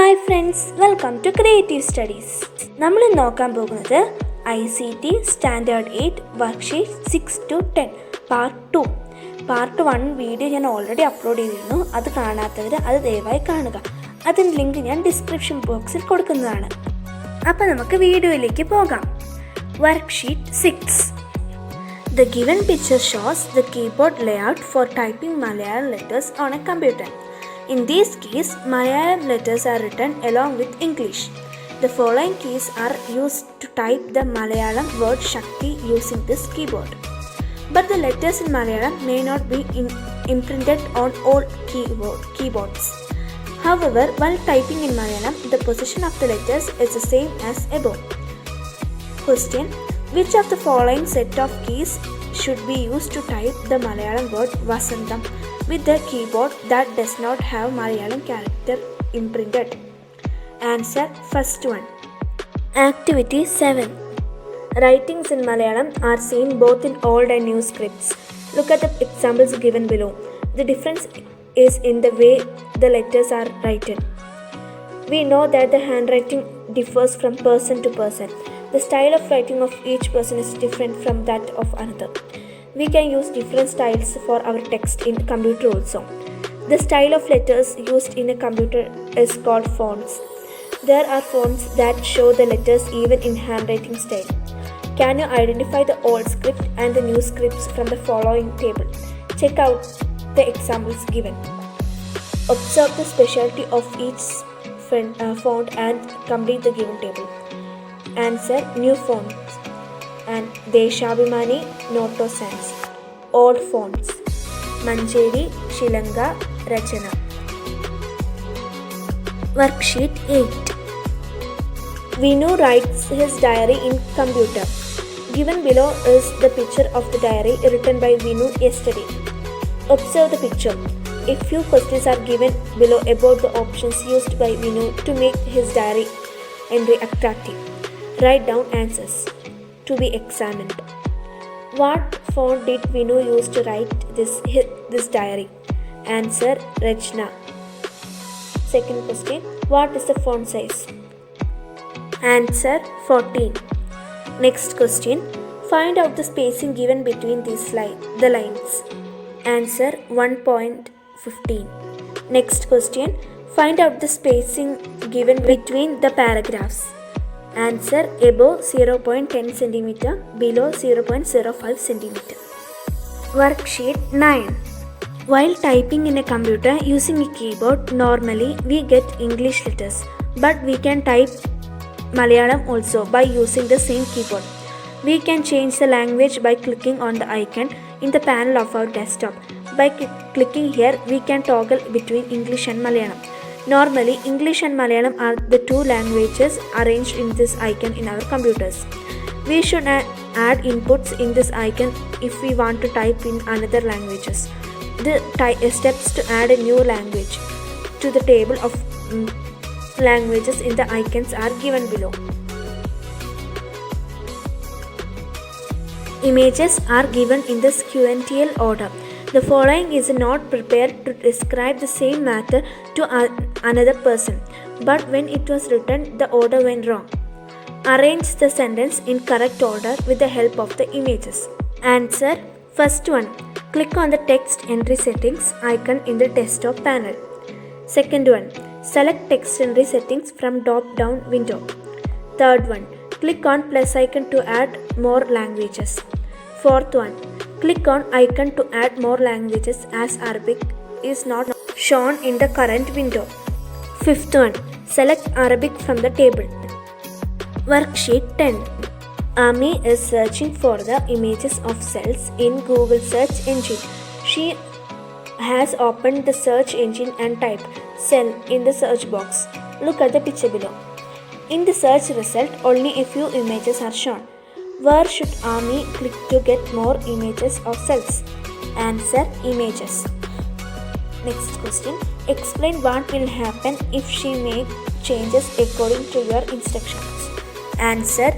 Hi friends, welcome to Creative Studies. നമ്മൾ നോക്കാൻ പോകുന്നത് ICT standard 8 worksheet 6-10 part 2. Part 1 video ഞാൻ ഓൾറെഡി അപ്ലോഡ് ചെയ്തിരുന്നു. അത് കാണാത്തവർ അത് ദയവായി കാണുക. അതിൻ്റെ ലിങ്ക് ഞാൻ ഡിസ്ക്രിപ്ഷൻ ബോക്സിൽ കൊടുക്കുന്നതാണ്. അപ്പോൾ നമുക്ക് വീഡിയോയിലേക്ക് പോകാം. Worksheet 6. The given picture shows the keyboard layout for typing Malayalam letters on a computer. In this case, Malayalam letters are written along with English. The following keys are used to type the Malayalam word Shakti using this keyboard. But the letters in Malayalam may not be imprinted on all keyboards. However, while typing in Malayalam, the position of the letters is the same as above. Question: which of the following set of keys should be used to type the Malayalam word Vasantham with the keyboard that does not have Malayalam character imprinted? Answer: first one. Activity 7. Writings in Malayalam are seen both in old and new scripts. Look at the examples given below. The difference is in the way the letters are written. We know that the handwriting differs from person to person. The style of writing of each person is different from that of another. We can use different styles for our text in computer also. The style of letters used in a computer is called fonts. There are fonts that show the letters even in handwriting style. Can you identify the old script and the new scripts from the following table? Check out the examples given. Observe the specialty of each font and complete the given table. Answer: new fonts and Deshabhimani, Noto Sans. Old fonts: Manjeri, Shilanga, Rachana. Worksheet 8. Vinu writes his diary in computer. Given below is the picture of the diary written by Vinu yesterday. Observe the picture. A few questions are given below about the options used by Vinu to make his diary entry attractive. Write down answers to be examined. What font did Vinu use to write this diary? Answer: Rachna. Second question: what is the font size? Answer: 14. Next question: find out the spacing given between the lines. Answer: 1.15. Next question: find out the spacing given between the paragraphs. Answer: above 0.10 cm, below 0.05 cm. Worksheet 9. While typing in a computer using a keyboard, normally we get English letters, but we can type Malayalam also by using the same keyboard. We can change the language by clicking on the icon in the panel of our desktop. By clicking here, we can toggle between English and Malayalam. Normally, English and Malayalam are the two languages arranged in this icon in our computers. We should add inputs in this icon if we want to type in another languages. The steps to add a new language to the table of languages in the icons are given below. Images are given in the sequential order. The following is not prepared to describe the same matter to another person, but when it was written, the order went wrong. Arrange the sentence in correct order with the help of the images. Answer: first one. Click on the text entry settings icon in the desktop panel. Second one. Select text entry settings from drop-down window. Third one. Click on plus icon to add more languages. Fourth one. Click on icon to add more languages as Arabic is not shown in the current window. Fifth one. Select Arabic from the table. Worksheet 10. Ami is searching for the images of cells in Google search engine. She has opened the search engine and typed cell in the search box. Look at the picture below. In the search result, only a few images are shown. Where should Ami click to get more images of cells? Answer: images. Next question. Explain what will happen if she makes changes according to your instructions. Answer: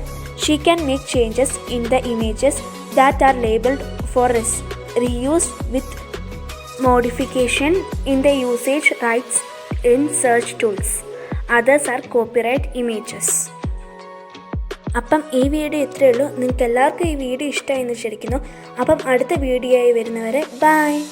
she can make changes in the images that are labeled for reuse with modification in the usage rights in search tools. Others are copyright images. അപ്പം ഈ video ഇത്രയേ ഉള്ളൂ. നിങ്ങൾക്ക് എല്ലാവർക്കും ഈ video ഇഷ്ടമായി എന്ന് വിചാരിക്കുന്നു. അപ്പം അടുത്ത വീഡിയോ ആയി വരുന്നവരെ ബൈ.